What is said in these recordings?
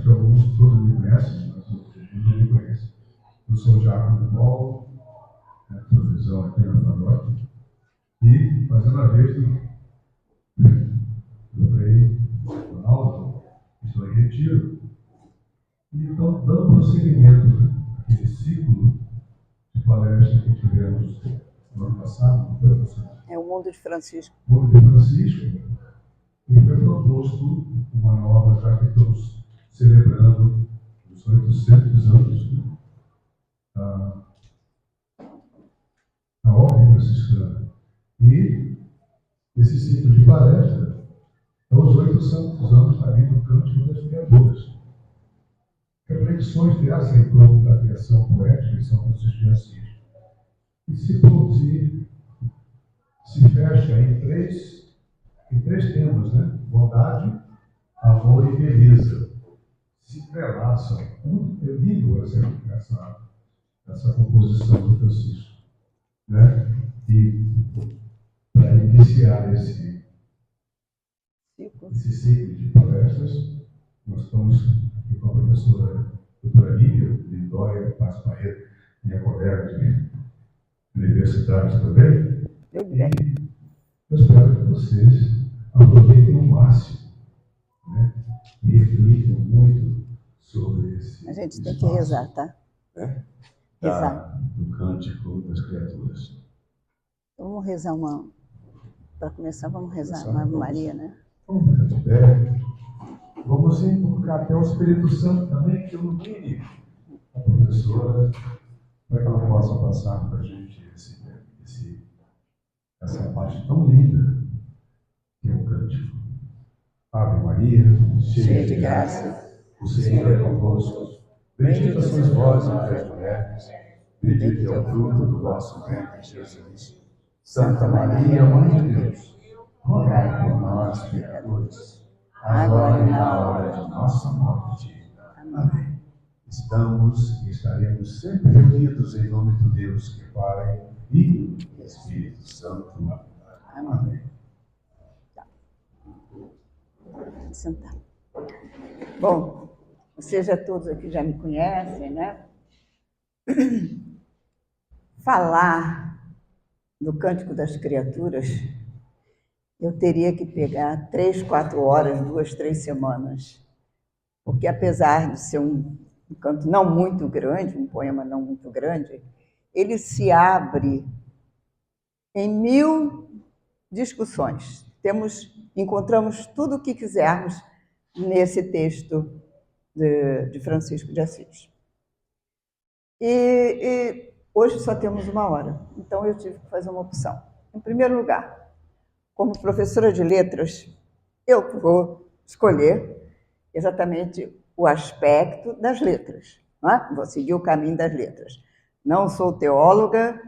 que alguns todos me conhecem, mas outros não me conhecem. Eu sou o Giacomo Mol, provisão aqui na Farote, e fazendo a vez do rei Ronaldo, estou em retiro, e então dando prosseguimento àquele ciclo de palestra que tivemos no ano passado, não foi, professor? É o Mundo de Francisco. O Mundo de Francisco, e foi proposto uma nova, já que estamos celebrando os 800 anos, né? A ordem franciscana. E esse ciclo de palestra é os 800 anos também do Cântico das Criaturas. Reflexões dessa em torno da criação poética de São Francisco de Assis. E se fecha em três temas, né? Bondade, amor e beleza. Se entrelaçam. Eu ligo essa composição do Francisco, né? E para iniciar esse ciclo de palestras, nós estamos aqui com a professora doutora Lívia Lindóia Paz Barreto, minha colega de universidade também. E eu espero que vocês aproveitem o máximo, né? E reflitam muito sobre esse. A gente tem que rezar, tá? Né? Rezar. Do Cântico das Criaturas. Vamos rezar para começar, vamos rezar uma Ave Maria, né? Vamos ficar de pé. Vamos invocar até o Espírito Santo também, que ilumine a professora, para que ela possa passar para a gente essa parte tão linda que é o cântico. Ave Maria, cheia de graça, o Senhor é convosco. Bendita sois vós entre as mulheres, bendito é o fruto do vosso ventre, Jesus. Santa Maria, Mãe de Deus, rogai por nós, pecadores, agora e na hora de nossa morte. Amém. Estamos e estaremos sempre reunidos em nome do Deus que é Pai, Filho e Espírito Santo. Amém. Sentar. Bom, vocês já todos aqui já me conhecem, né? Falar do Cântico das Criaturas, eu teria que pegar 3, 4 horas, 2, 3 semanas. Porque apesar de ser um canto não muito grande, um poema não muito grande, ele se abre em 1000 discussões. Encontramos tudo o que quisermos nesse texto de Francisco de Assis. E hoje só temos 1 hora, então eu tive que fazer uma opção. Em primeiro lugar, como professora de letras, eu vou escolher exatamente o aspecto das letras, não é? Vou seguir o caminho das letras. Não sou teóloga,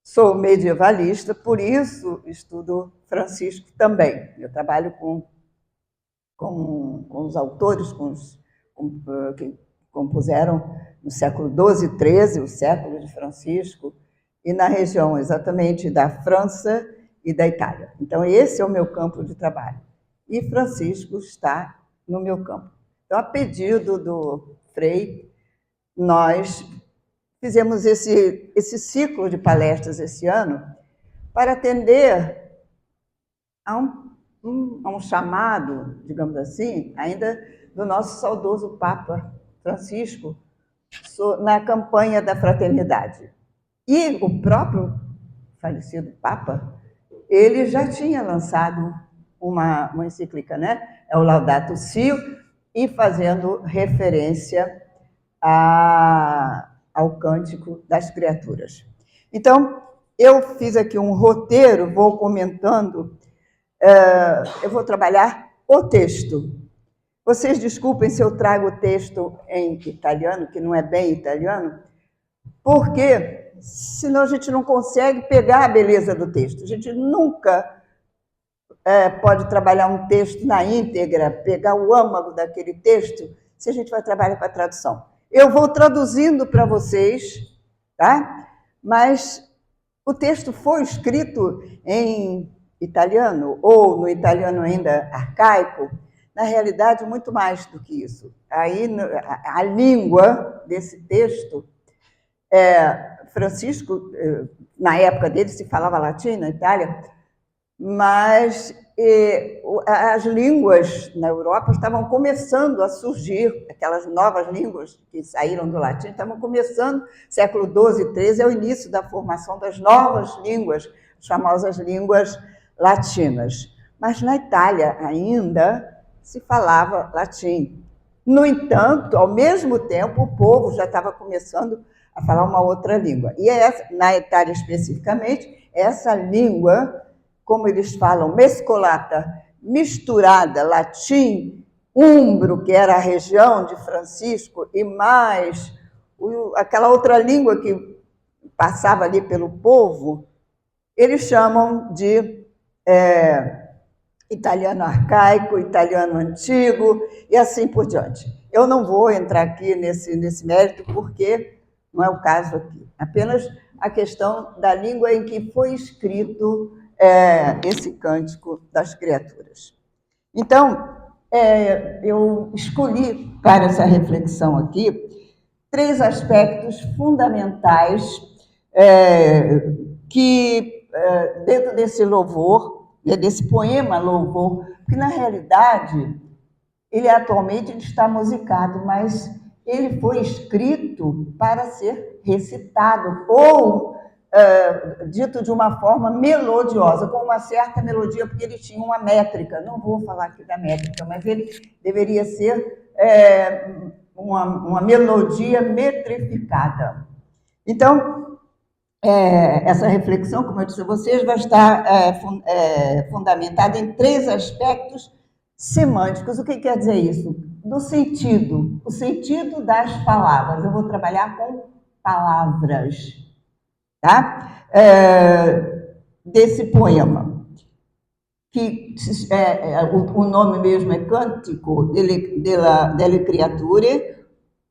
sou medievalista, por isso estudo Francisco também. Eu trabalho com os autores que compuseram no século XII e XIII, o século de Francisco, e na região exatamente da França e da Itália. Então, esse é o meu campo de trabalho. E Francisco está no meu campo. Então, a pedido do Frei, nós fizemos esse ciclo de palestras esse ano para atender a um chamado, digamos assim, ainda do nosso saudoso Papa Francisco, na campanha da fraternidade. E o próprio falecido Papa, ele já tinha lançado uma encíclica, né? É o Laudato Si, e fazendo referência ao Cântico das Criaturas. Então, eu fiz aqui um roteiro, vou comentando, eu vou trabalhar o texto. Vocês desculpem se eu trago o texto em italiano, que não é bem italiano, porque senão a gente não consegue pegar a beleza do texto. A gente nunca pode trabalhar um texto na íntegra, pegar o âmago daquele texto, se a gente vai trabalhar com a tradução. Eu vou traduzindo para vocês, tá? Mas o texto foi escrito em italiano, ou no italiano ainda arcaico, na realidade, muito mais do que isso. Aí, a língua desse texto, Francisco, na época dele, se falava latim na Itália, mas as línguas na Europa estavam começando a surgir, aquelas novas línguas que saíram do latim, estavam começando, século XII e XIII, é o início da formação das novas línguas, as famosas línguas latinas. Mas na Itália ainda se falava latim. No entanto, ao mesmo tempo, o povo já estava começando a falar uma outra língua. E na Itália especificamente, essa língua, como eles falam, mescolata, misturada, latim, umbro, que era a região de Francisco, e mais aquela outra língua que passava ali pelo povo, eles chamam de italiano arcaico, italiano antigo, e assim por diante. Eu não vou entrar aqui nesse mérito, porque não é o caso aqui. Apenas a questão da língua em que foi escrito esse Cântico das Criaturas. Então, eu escolhi para essa reflexão aqui 3 aspectos fundamentais que, dentro desse louvor, desse poema louvor, porque, na realidade, ele atualmente está musicado, mas ele foi escrito para ser recitado ou dito de uma forma melodiosa, com uma certa melodia, porque ele tinha uma métrica. Não vou falar aqui da métrica, mas ele deveria ser uma melodia metrificada. Então, essa reflexão, como eu disse a vocês, vai estar fundamentada em 3 aspectos semânticos. O que quer dizer isso? Do sentido, o sentido das palavras. Eu vou trabalhar com palavras, tá? Desse poema, que o nome mesmo é Cântico delle Creature,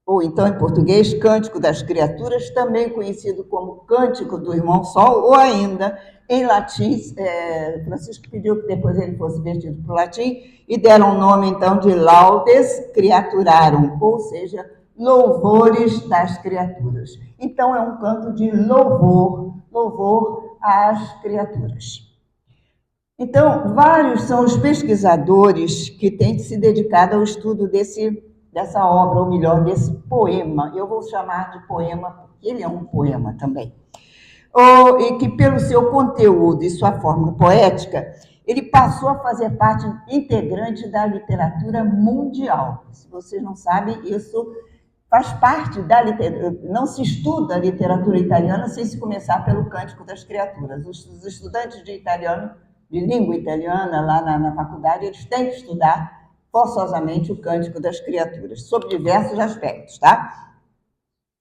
ou então em português, Cântico das Criaturas, também conhecido como Cântico do Irmão Sol, ou ainda, em latim, Francisco pediu que depois ele fosse vertido para o latim, e deram o nome, então, de Laudes Creaturarum, ou seja, louvores das criaturas. Então, é um canto de louvor às criaturas. Então, vários são os pesquisadores que têm se dedicado ao estudo dessa obra, ou melhor, desse poema. Eu vou chamar de poema, porque ele é um poema também. E que, pelo seu conteúdo e sua forma poética, ele passou a fazer parte integrante da literatura mundial. Se vocês não sabem, isso faz parte da literatura. Não se estuda a literatura italiana sem se começar pelo Cântico das Criaturas. Os estudantes de italiano, de língua italiana, lá na faculdade, eles têm que estudar forçosamente o Cântico das Criaturas, sob diversos aspectos, tá?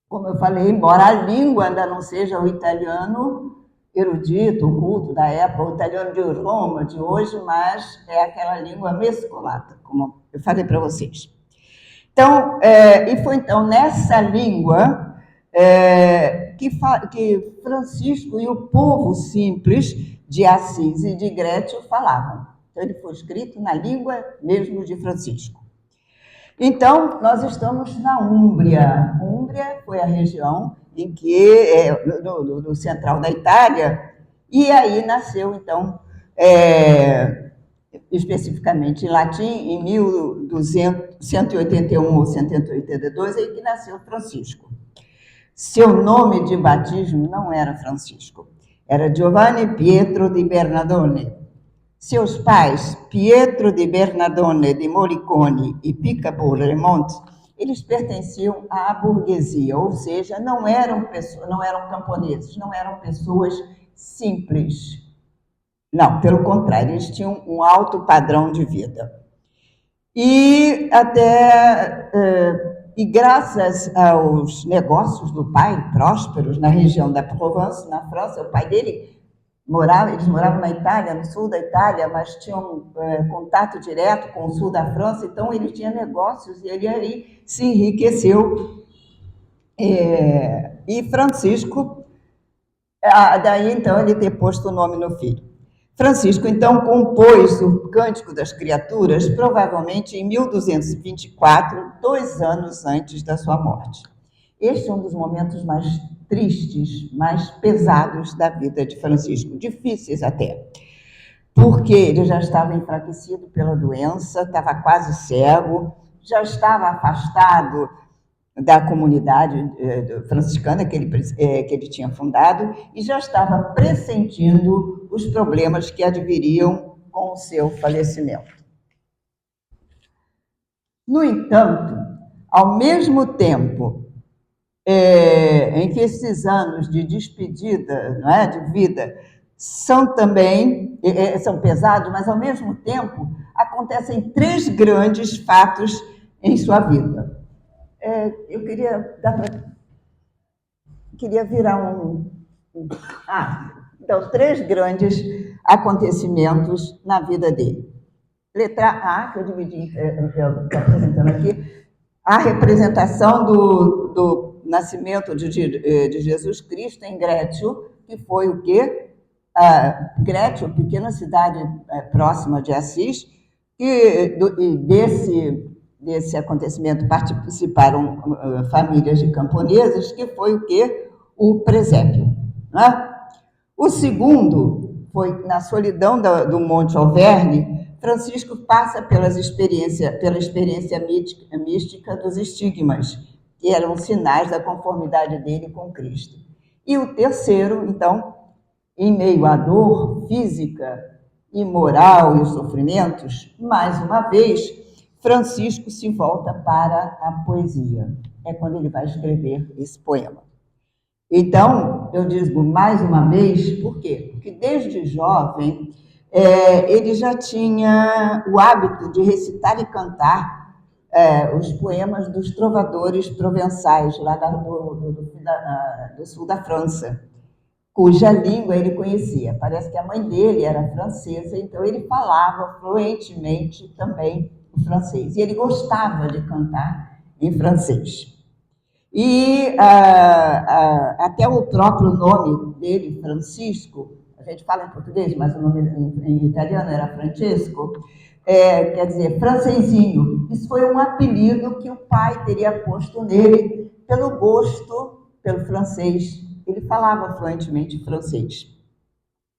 Como eu falei, embora a língua ainda não seja o italiano erudito, culto da época, o italiano de Roma, de hoje, mas é aquela língua mescolata, como eu falei para vocês. Então, e foi então nessa língua que Francisco e o povo simples de Assis e de Grétio falavam. Então, ele foi escrito na língua mesmo de Francisco. Então, nós estamos na Úmbria. Úmbria foi a região em que, no central da Itália, e aí nasceu, então, especificamente em latim, em 1181 ou 182, aí que nasceu Francisco. Seu nome de batismo não era Francisco, era Giovanni Pietro di Bernardone. Seus pais, Pietro di Bernardone di Moricone e Picabol Remont, eles pertenciam à burguesia, ou seja, não eram camponeses, não eram pessoas simples. Não, pelo contrário, eles tinham um alto padrão de vida. E graças aos negócios do pai, prósperos, na região da Provence, na França, o pai dele eles moravam na Itália, no sul da Itália, mas tinham contato direto com o sul da França, então ele tinha negócios e ele aí se enriqueceu. E Francisco, daí então ele ter posto o nome no filho. Francisco, então, compôs o Cântico das Criaturas, provavelmente em 1224, 2 anos antes da sua morte. Este é um dos momentos mais tristes, mais pesados da vida de Francisco, difíceis até, porque ele já estava enfraquecido pela doença, estava quase cego, já estava afastado da comunidade franciscana que ele tinha fundado e já estava pressentindo os problemas que adviriam com o seu falecimento. No entanto, ao mesmo tempo em que esses anos de despedida, não é, de vida, são também são pesados, mas ao mesmo tempo acontecem 3 grandes fatos em sua vida. Eu queria virar então, 3 grandes acontecimentos na vida dele. Letra A, que eu dividi, eu estou apresentando aqui, a representação do nascimento de Jesus Cristo em Grétio, que foi o quê? Grétio, pequena cidade próxima de Assis, e desse acontecimento participaram famílias de camponeses, que foi o quê? O presépio. Né? O segundo foi na solidão do Monte Alverne. Francisco passa pela experiência mística dos estigmas, que eram sinais da conformidade dele com Cristo. E o terceiro, então, em meio à dor física e moral e os sofrimentos, mais uma vez, Francisco se volta para a poesia. É quando ele vai escrever esse poema. Então, eu digo mais uma vez, por quê? Porque desde jovem ele já tinha o hábito de recitar e cantar os poemas dos trovadores provençais, lá do sul da França, cuja língua ele conhecia. Parece que a mãe dele era francesa, então ele falava fluentemente também o francês. E ele gostava de cantar em francês. E até o próprio nome dele, Francisco, a gente fala em português, mas o nome em italiano era Francesco, quer dizer, francesinho. Isso foi um apelido que o pai teria posto nele pelo gosto pelo francês. Ele falava fluentemente francês.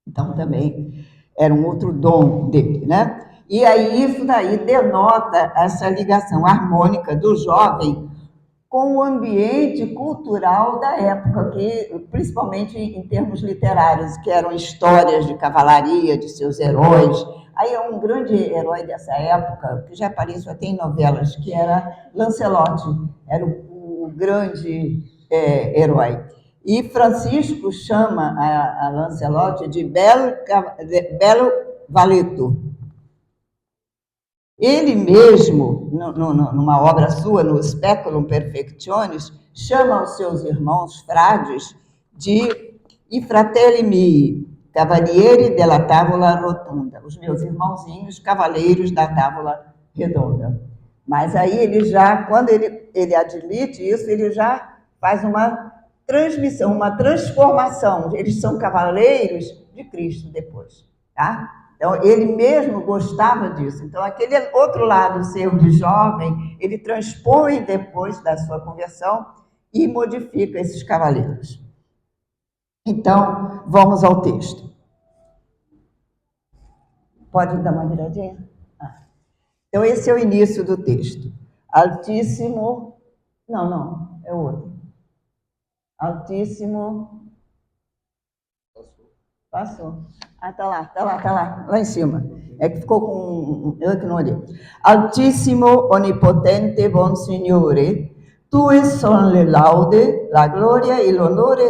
Então, também era um outro dom dele, né? E aí, isso daí denota essa ligação harmônica do jovem com o ambiente cultural da época, que, principalmente em termos literários, que eram histórias de cavalaria, de seus heróis. Aí é um grande herói dessa época, que já apareceu até em novelas, que era Lancelot, era o grande herói. E Francisco chama a Lancelot de Belo Valeto. Ele mesmo, numa obra sua, no Speculum Perfectionis, chama os seus irmãos frades de I fratelli miei, cavalieri della tavola rotunda, os meus irmãozinhos, cavaleiros da tábua redonda. Mas aí ele já, quando ele admite isso, ele já faz uma transmissão, uma transformação. Eles são cavaleiros de Cristo depois, tá? Então, ele mesmo gostava disso. Então, aquele outro lado seu de jovem, ele transpõe depois da sua conversão e modifica esses cavaleiros. Então, vamos ao texto. Pode dar uma viradinha? Então, esse é o início do texto. Altíssimo... Não, é o outro. Altíssimo... Passou. Tá lá em cima. É que ficou com... Eu que não olhei. Altíssimo, onipotente, bom Signore, tue son le laude, la gloria e l'onore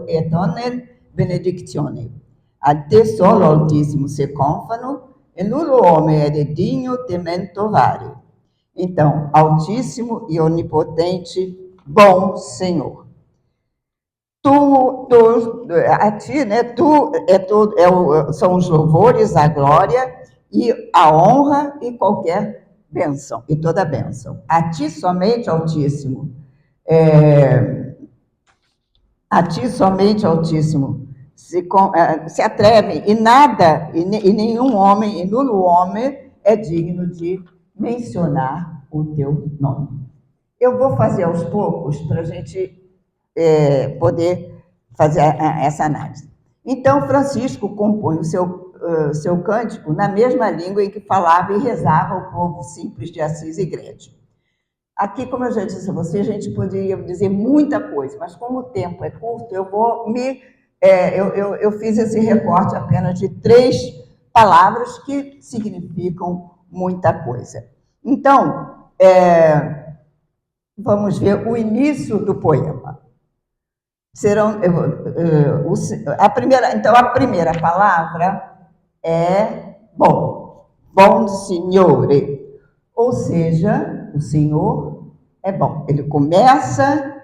et honor benedizione. A te solo, Altíssimo, se confano, e nullo homem é digno temento vare. Então, Altíssimo e onipotente, bom Senhor. A ti, né? São os louvores, a glória e a honra e qualquer bênção, e toda bênção. A ti somente, Altíssimo, a ti somente, Altíssimo, se atrevem, e nada, e nenhum homem, e nulo homem, é digno de mencionar o teu nome. Eu vou fazer aos poucos para a gente poder fazer essa análise. Então, Francisco compõe o seu cântico na mesma língua em que falava e rezava o povo simples de Assis e Grédio. Aqui, como eu já disse a você, a gente poderia dizer muita coisa, mas como o tempo é curto, eu fiz esse recorte apenas de 3 palavras que significam muita coisa. Então, vamos ver o início do poema. A primeira palavra é bom, bom signore, ou seja, o Senhor é bom. Ele começa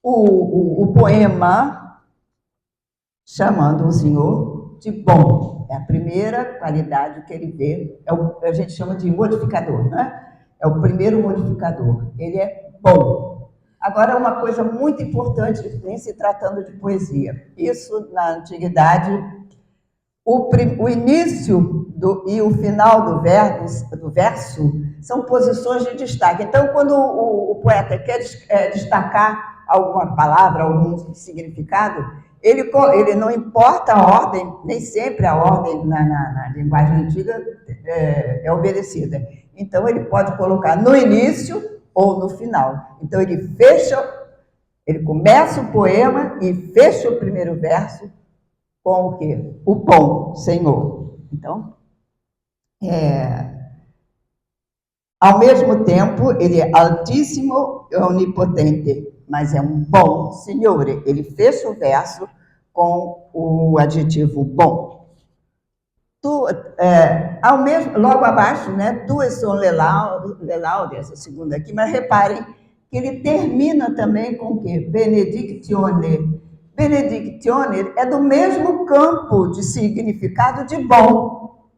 o poema chamando o Senhor de bom. É a primeira qualidade que ele vê, a gente chama de modificador, né? É o primeiro modificador, ele é bom. Agora, uma coisa muito importante em se tratando de poesia, isso na antiguidade, o início e o final do verso são posições de destaque. Então, quando o poeta quer destacar alguma palavra, algum significado, ele não importa a ordem, nem sempre a ordem na linguagem antiga é obedecida. Então, ele pode colocar no início ou no final. Então, ele começa o poema e fecha o primeiro verso com o quê? O bom Senhor. Então, ao mesmo tempo, ele é altíssimo e onipotente, mas é um bom Senhor. Ele fecha o verso com o adjetivo bom. Logo abaixo, né? Tu és son lelaude, essa segunda aqui, mas reparem que ele termina também com o quê? Benedictione. Benedictione é do mesmo campo de significado de bom.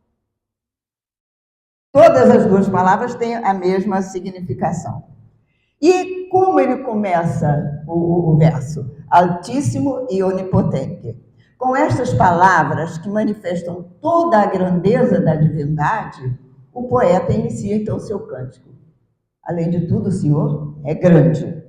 Todas as 2 palavras têm a mesma significação. E como ele começa o verso? Altíssimo e onipotente. Com estas palavras que manifestam toda a grandeza da divindade, o poeta inicia então o seu cântico. Além de tudo, o Senhor é grande.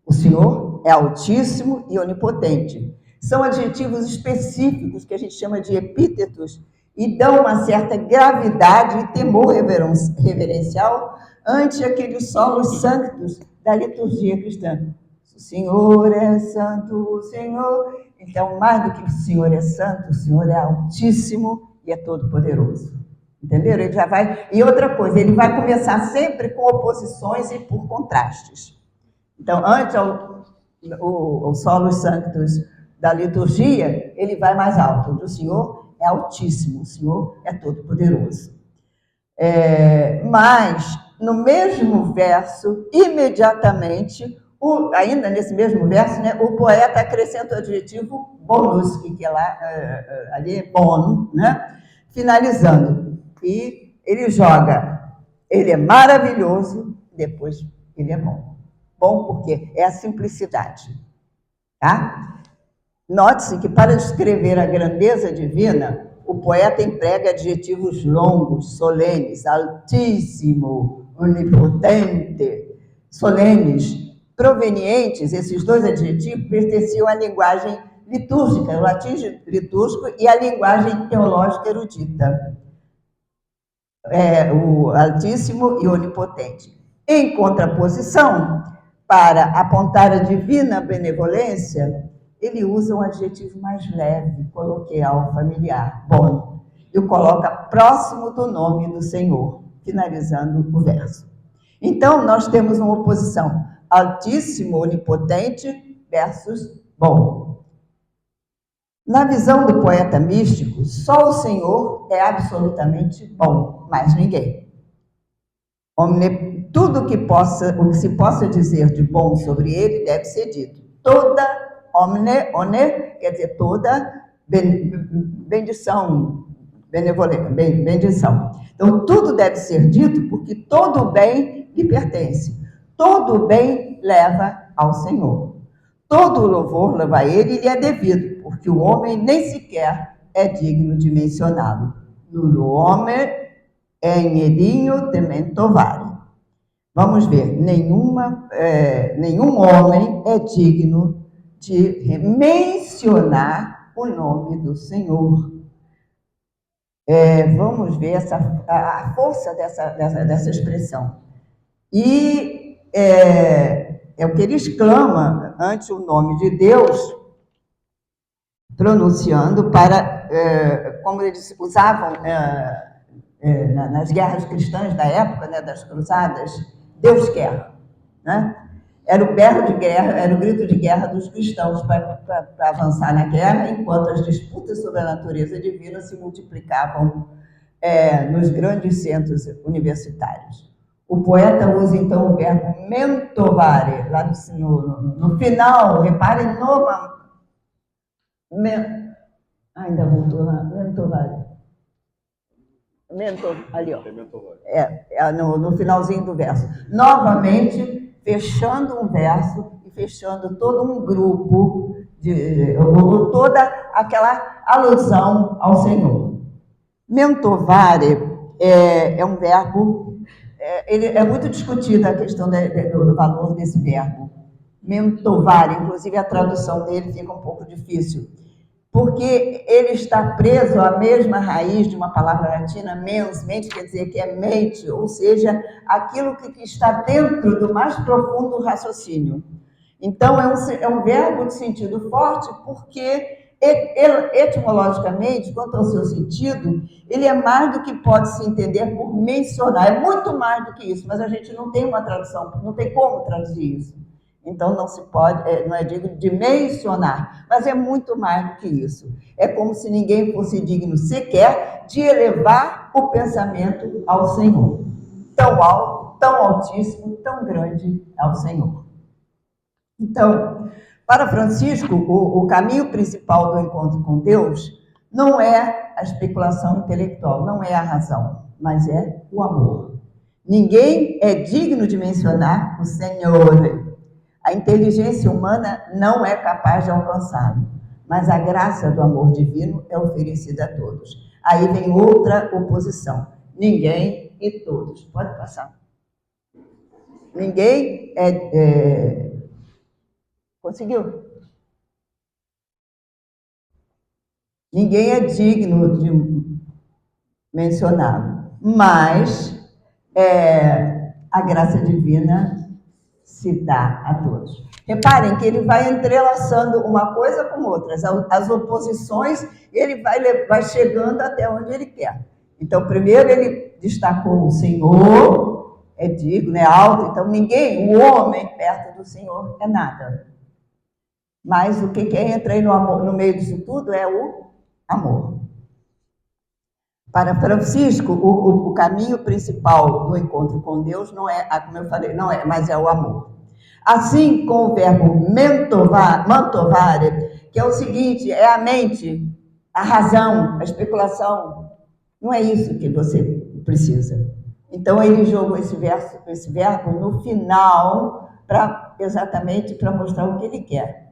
O Senhor é altíssimo e onipotente. São adjetivos específicos que a gente chama de epítetos e dão uma certa gravidade e temor reverencial ante aqueles solos sanctos da liturgia cristã. O Senhor é santo, o Senhor... Então, mais do que o Senhor é santo, o Senhor é altíssimo e é todo-poderoso. Entenderam? Ele já vai... E outra coisa, ele vai começar sempre com oposições e por contrastes. Então, antes os solos sanctos da liturgia, ele vai mais alto. O Senhor é altíssimo, o Senhor é todo-poderoso. Mas, no mesmo verso, imediatamente, ainda nesse mesmo verso, né, o poeta acrescenta o adjetivo bonus, que ali é bom, né, finalizando. E ele joga, ele é maravilhoso, depois ele é bom. Bom porque é a simplicidade. Tá? Note-se que para descrever a grandeza divina, o poeta emprega adjetivos longos, solenes, altíssimo, onipotente, solenes, provenientes, esses 2 adjetivos pertenciam à linguagem litúrgica, o latim litúrgico e à linguagem teológica erudita. O altíssimo e onipotente. Em contraposição, para apontar a divina benevolência, ele usa um adjetivo mais leve, coloquial, familiar, bom, e o coloca próximo do nome do Senhor, finalizando o verso. Então, nós temos uma oposição altíssimo, onipotente versus bom. Na visão do poeta místico, só o Senhor é absolutamente bom, mais ninguém. Tudo o que se possa dizer de bom sobre ele deve ser dito. Toda quer dizer toda bendição, bendição. Então, tudo deve ser dito porque todo bem lhe pertence. Todo bem leva ao Senhor. todo o louvor leva a ele e lhe é devido, porque o homem nem sequer é digno de mencioná-lo. No homem em edinho tementovare. Vamos ver, nenhum homem é digno de mencionar o nome do Senhor. Vamos ver a força dessa expressão. E é o que ele exclama ante o nome de Deus, pronunciando para, como eles usavam nas guerras cristãs da época, né, das cruzadas, Deus quer, né? Era o berro de guerra, era o grito de guerra dos cristãos para avançar na guerra, enquanto as disputas sobre a natureza divina se multiplicavam nos grandes centros universitários. O poeta usa, então, o verbo mentovare, lá no final, reparem ainda voltou lá, mentovare. Ali, ó. No finalzinho do verso. Novamente, fechando um verso e fechando todo um grupo, toda aquela alusão ao Senhor. Mentovare é um verbo, ele é muito discutida a questão do valor desse verbo. Mentovare, inclusive a tradução dele fica um pouco difícil, porque ele está preso à mesma raiz de uma palavra latina, mens, mente, quer dizer que é mente, ou seja, aquilo que está dentro do mais profundo raciocínio. Então, é um verbo de sentido forte, porque etimologicamente, quanto ao seu sentido, ele é mais do que pode se entender por mencionar, é muito mais do que isso, mas a gente não tem uma tradução, não tem como traduzir isso. Então, não se pode, não é digno de mencionar, mas é muito mais do que isso. É como se ninguém fosse digno sequer de elevar o pensamento ao Senhor. Tão alto, tão altíssimo, tão grande é o Senhor. Então, para Francisco, o caminho principal do encontro com Deus não é a especulação intelectual, não é a razão, mas é o amor. Ninguém é digno de mencionar o Senhor. A inteligência humana não é capaz de alcançá-lo, mas a graça do amor divino é oferecida a todos. Aí vem outra oposição. Ninguém e todos. Pode passar. Ninguém Conseguiu? Ninguém é digno de mencioná-lo, mas a graça divina se dá a todos. Reparem que ele vai entrelaçando uma coisa com outras, as oposições, ele vai chegando até onde ele quer. Então, primeiro ele destacou o Senhor, é digno, é alto, então ninguém, o homem perto do Senhor é nada. Mas o que entra aí no meio disso tudo é o amor. Para Francisco, o caminho principal do encontro com Deus não é, como eu falei, não é, mas é o amor. Assim, com o verbo mantovare, que é o seguinte, é a mente, a razão, a especulação. Não é isso que você precisa. Então, ele jogou esse verbo no final, exatamente para mostrar o que ele quer.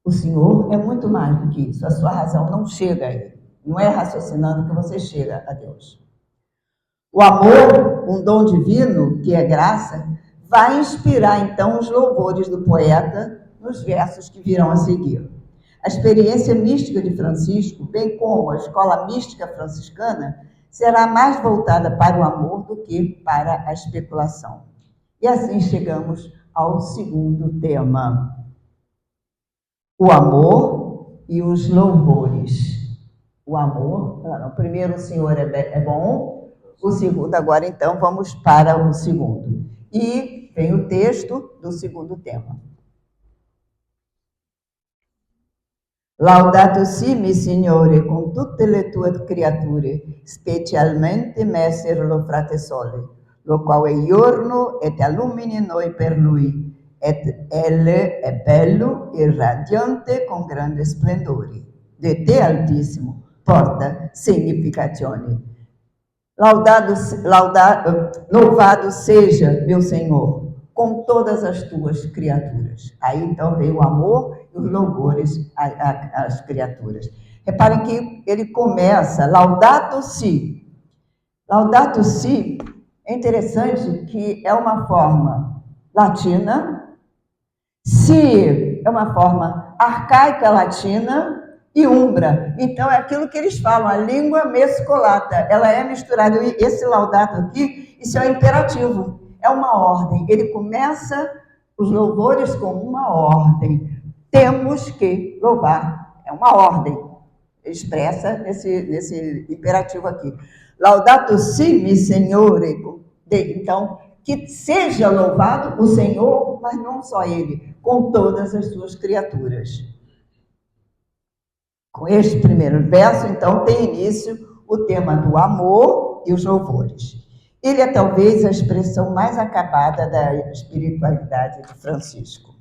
O Senhor é muito mais do que isso. A sua razão não chega a ele. Não é raciocinando que você chega a Deus. O amor, um dom divino, que é graça, vai inspirar, então, os louvores do poeta nos versos que virão a seguir. A experiência mística de Francisco, bem como a escola mística franciscana, será mais voltada para o amor do que para a especulação. E assim chegamos ao segundo tema. O amor e os louvores. O amor, o primeiro, o Senhor é bom, o segundo, agora então vamos para o segundo. E vem o texto do segundo tema. Laudato si, mi Signore, con tutte le tue creature, specialmente messer lo frate sole, lo qual è giorno et allumini noi per lui, et elle è bello e radiante con grande splendore. De te, Altissimo, porta significazione. Louvado seja, meu Senhor, com todas as tuas criaturas. Aí, então, veio o amor e os louvores às criaturas. Reparem que ele começa, Laudato Si. Laudato Si é interessante que é uma forma latina, Si é uma forma arcaica latina e umbra. Então, é aquilo que eles falam, a língua mescolata. Ela é misturada. Esse Laudato aqui, isso é um imperativo. É uma ordem. Ele começa os louvores com uma ordem. Temos que louvar. É uma ordem. Expressa nesse imperativo aqui. Laudato si, mi Signore. Então, que seja louvado o Senhor, mas não só Ele, com todas as suas criaturas. Com este primeiro verso, então, tem início o tema do amor e os louvores. Ele é talvez a expressão mais acabada da espiritualidade de Francisco.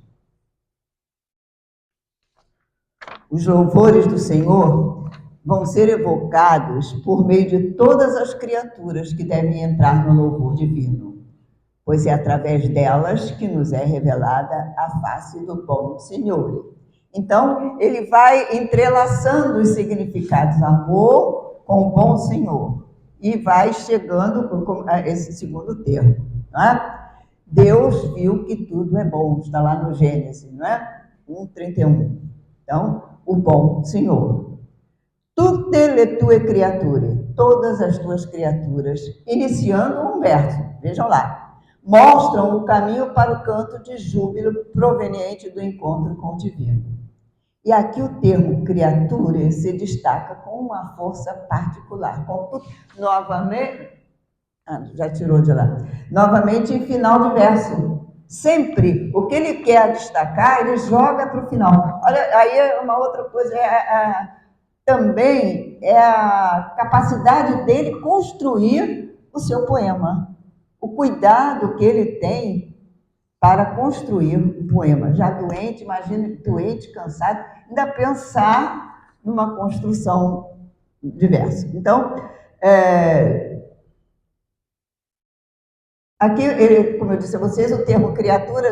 Os louvores do Senhor vão ser evocados por meio de todas as criaturas que devem entrar no louvor divino, pois é através delas que nos é revelada a face do bom Senhor. Então, ele vai entrelaçando os significados amor com o bom Senhor e vai chegando a esse segundo termo, não é? Deus viu que tudo é bom, está lá no Gênesis, não é? 1:31. Então, o bom Senhor. Tutte le tue creature, todas as tuas criaturas, iniciando um verso, vejam lá, mostram o caminho para o canto de júbilo proveniente do encontro com o divino. E aqui o termo criatura se destaca com uma força particular. Novamente, já tirou de lá. Novamente, em final de verso. Sempre, o que ele quer destacar, ele joga para o final. Olha, aí uma outra coisa, também é a capacidade dele construir o seu poema. O cuidado que ele tem para construir um poema. Já doente, imagina, doente, cansado, ainda pensar numa construção diversa. Então, aqui, como eu disse a vocês, o termo criature,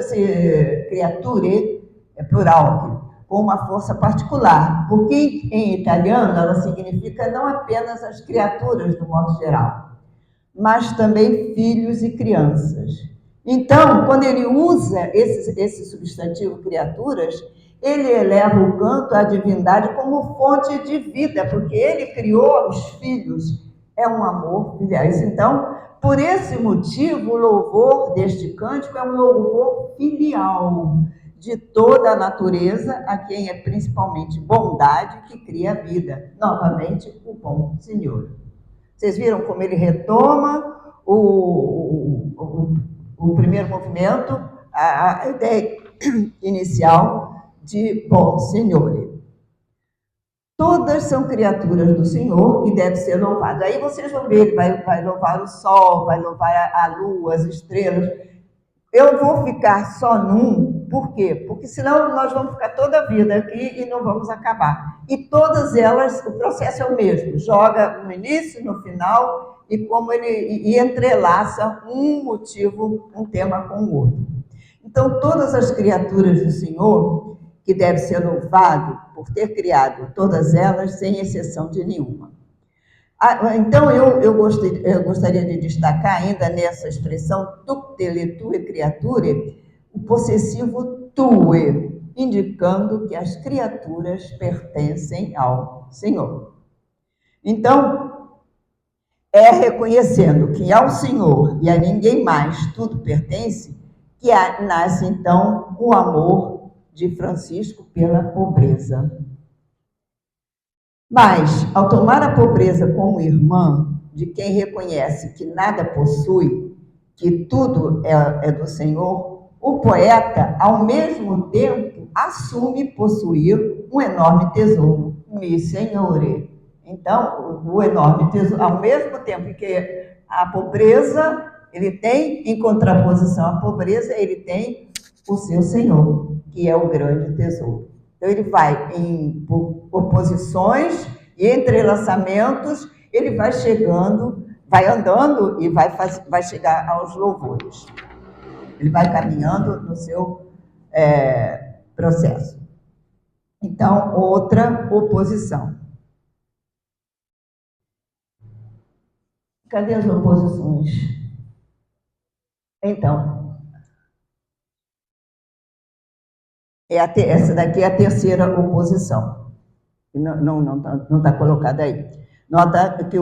é plural, com uma força particular, porque em italiano ela significa não apenas as criaturas, do modo geral, mas também filhos e crianças. Então, quando ele usa esse substantivo criaturas, ele eleva o canto à divindade como fonte de vida, porque ele criou os filhos, é um amor filiais. Então, por esse motivo, o louvor deste cântico é um louvor filial de toda a natureza, a quem é principalmente bondade que cria a vida. Novamente, o bom Senhor. Vocês viram como ele retoma o primeiro movimento, a ideia inicial de bom Senhor. Todas são criaturas do Senhor e devem ser louvadas. Aí vocês vão ver, ele vai louvar o sol, vai louvar a lua, as estrelas. Eu vou ficar só num, por quê? Porque senão nós vamos ficar toda a vida aqui e não vamos acabar. E todas elas, o processo é o mesmo, joga no início, no final, e como ele entrelaça um motivo, um tema com o outro. Então, todas as criaturas do Senhor, que deve ser louvado por ter criado todas elas, sem exceção de nenhuma. Então, eu gostaria de destacar ainda nessa expressão tutte le tue creature, o possessivo tue, indicando que as criaturas pertencem ao Senhor. Então, é reconhecendo que ao Senhor e a ninguém mais tudo pertence, que nasce então o amor de Francisco pela pobreza. Mas, ao tomar a pobreza como irmã de quem reconhece que nada possui, que tudo é do Senhor, o poeta, ao mesmo tempo, assume possuir um enorme tesouro, mi Signore. Então, o enorme tesouro, ao mesmo tempo que a pobreza, ele tem, em contraposição à pobreza, ele tem o seu Senhor, que é o grande tesouro. Então, ele vai em oposições e entrelaçamentos, ele vai chegando, vai andando e vai chegar aos louvores. ele vai caminhando no seu processo. Então, outra oposição. Cadê as oposições? Então, essa daqui é a terceira oposição. Não está colocada aí. Nota que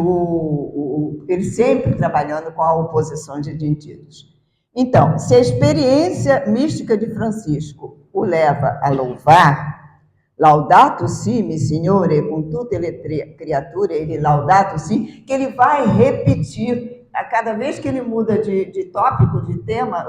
ele sempre trabalhando com a oposição de sentidos. Então, se a experiência mística de Francisco o leva a louvar, laudato si, mi signore, con tutte le creature, ele laudato si, que ele vai repetir, a cada vez que ele muda de tópico, de tema,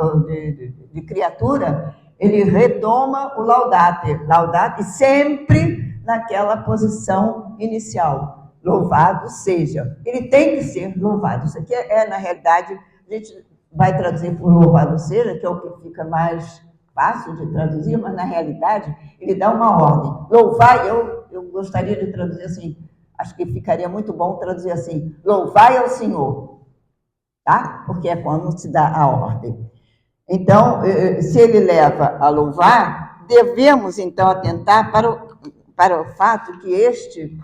de criatura, ele retoma o laudate sempre naquela posição inicial. Louvado seja. Ele tem que ser louvado. Isso aqui na realidade, a gente vai traduzir por louvado seja, que é o que fica mais fácil de traduzir, mas na realidade ele dá uma ordem. Louvai, eu gostaria de traduzir assim, acho que ficaria muito bom traduzir assim, louvai ao Senhor, tá? Porque é quando se dá a ordem. Então, se ele leva a louvar, devemos então atentar para o fato que este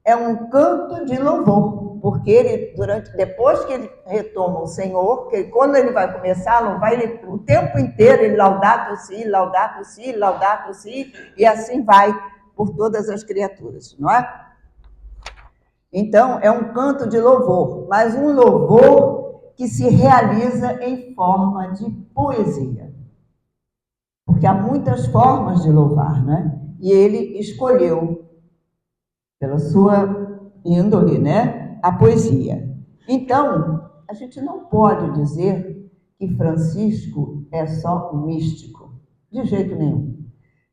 é um canto de louvor, porque ele, depois que ele retoma o Senhor, que quando ele vai começar a louvar, o tempo inteiro ele laudato si, laudato si, laudato si, e assim vai por todas as criaturas, não é? Então, é um canto de louvor, mas um louvor que se realiza em forma de poesia. Porque há muitas formas de louvar, né? E ele escolheu, pela sua índole, né, a poesia. Então, a gente não pode dizer que Francisco é só um místico, de jeito nenhum.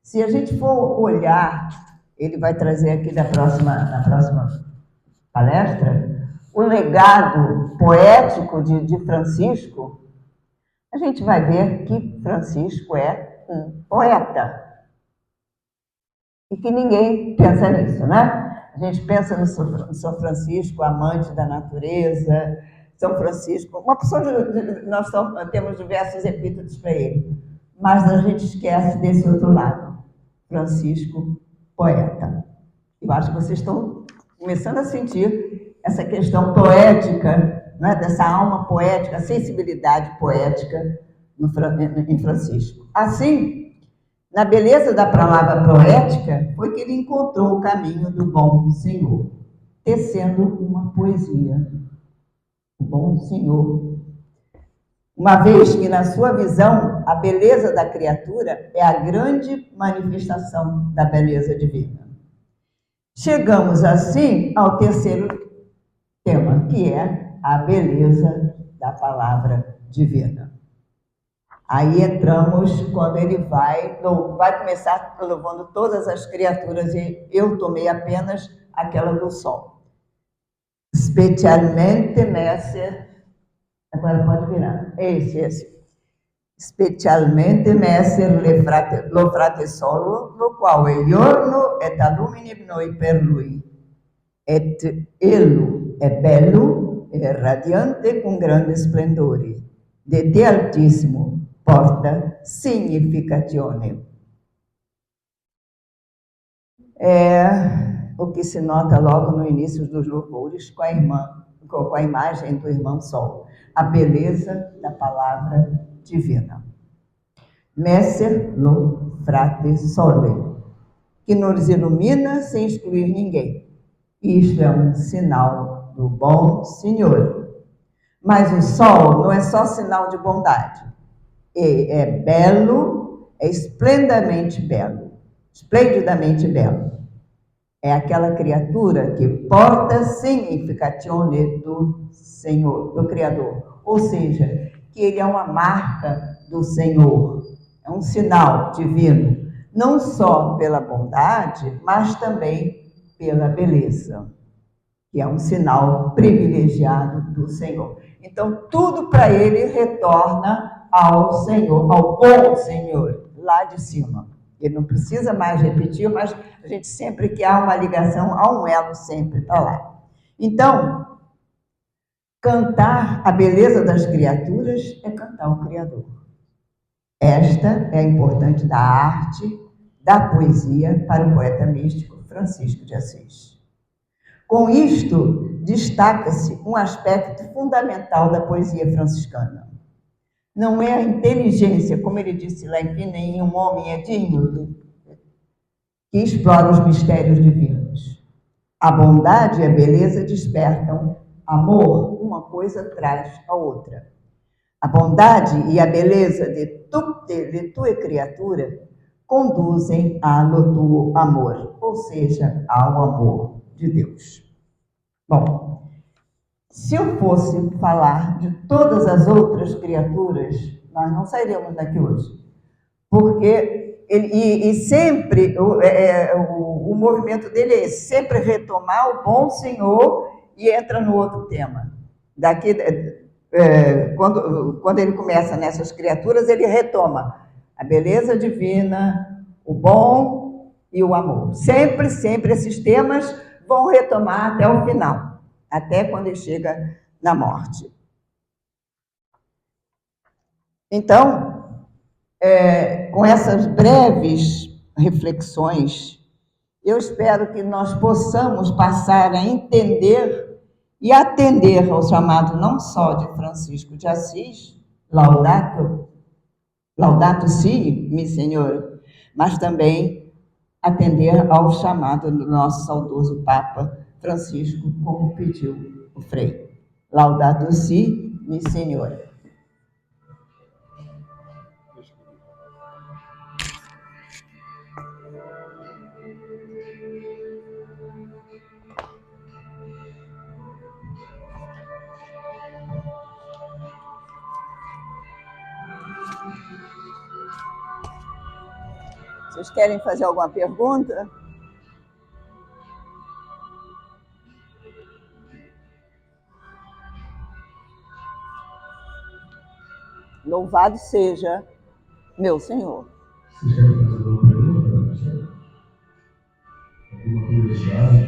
Se a gente for olhar, ele vai trazer aqui na próxima palestra, o legado poético de Francisco, a gente vai ver que Francisco é um poeta. E que ninguém pensa nisso, né? A gente pensa no São Francisco, amante da natureza, São Francisco, uma pessoa nós temos diversos epítetos para ele, mas a gente esquece desse outro lado, Francisco, poeta. Eu acho que vocês estão começando a sentir essa questão poética, né, dessa alma poética, a sensibilidade poética em Francisco. Assim, na beleza da palavra poética, foi que ele encontrou o caminho do bom Senhor, tecendo uma poesia. O bom Senhor. Uma vez que, na sua visão, a beleza da criatura é a grande manifestação da beleza divina. Chegamos, assim, ao terceiro tema, que é a beleza da palavra divina. Aí entramos quando ele vai começar louvando todas as criaturas, e eu tomei apenas aquela do sol. Specialmente messer, agora pode virar, esse. Specialmente messer lo frate solo, lo qual è giorno et allumini noi per lui, et ello è bello e radiante con grande splendore, de te altissimo porta significazione. É o que se nota logo no início dos louvores com a imagem do irmão Sol, a beleza da palavra divina. Messer lo frate sole, que nos ilumina sem excluir ninguém. Isto é um sinal do bom Senhor. Mas o sol não é só sinal de bondade. É belo, é esplendidamente belo. É aquela criatura que porta significazione do Senhor, do Criador. Ou seja, que ele é uma marca do Senhor. É um sinal divino. Não só pela bondade, mas também pela beleza. Que é um sinal privilegiado do Senhor. Então, tudo para ele retorna ao Senhor, ao bom Senhor, lá de cima. Ele não precisa mais repetir, mas a gente sempre que há uma ligação, há um elo sempre para lá. Então, cantar a beleza das criaturas é cantar o Criador. Esta é a importante da arte, da poesia para o poeta místico Francisco de Assis. Com isto, destaca-se um aspecto fundamental da poesia franciscana. Não é a inteligência, como ele disse lá em nenhum homem é digno, que explora os mistérios divinos. A bondade e a beleza despertam amor, uma coisa traz a outra. A bondade e a beleza de tua criatura conduzem ao tuo amor, ou seja, ao amor de Deus. Bom, se eu fosse falar de todas as outras criaturas, nós não sairíamos daqui hoje, porque ele sempre o movimento dele é sempre retomar o bom Senhor e entra no outro tema. Daqui, quando ele começa nessas criaturas, ele retoma a beleza divina, o bom e o amor. Sempre, sempre esses temas vão retomar até o final, até quando ele chega na morte. Então, com essas breves reflexões, eu espero que nós possamos passar a entender e atender ao chamado não só de Francisco de Assis, Laudato Si, mi Senhor, mas também atender ao chamado do nosso saudoso Papa Francisco, como pediu o Frei. Laudato Si, mi Senhor. Vocês querem fazer alguma pergunta? Louvado seja meu Senhor. Vocês querem fazer alguma pergunta? Alguma curiosidade?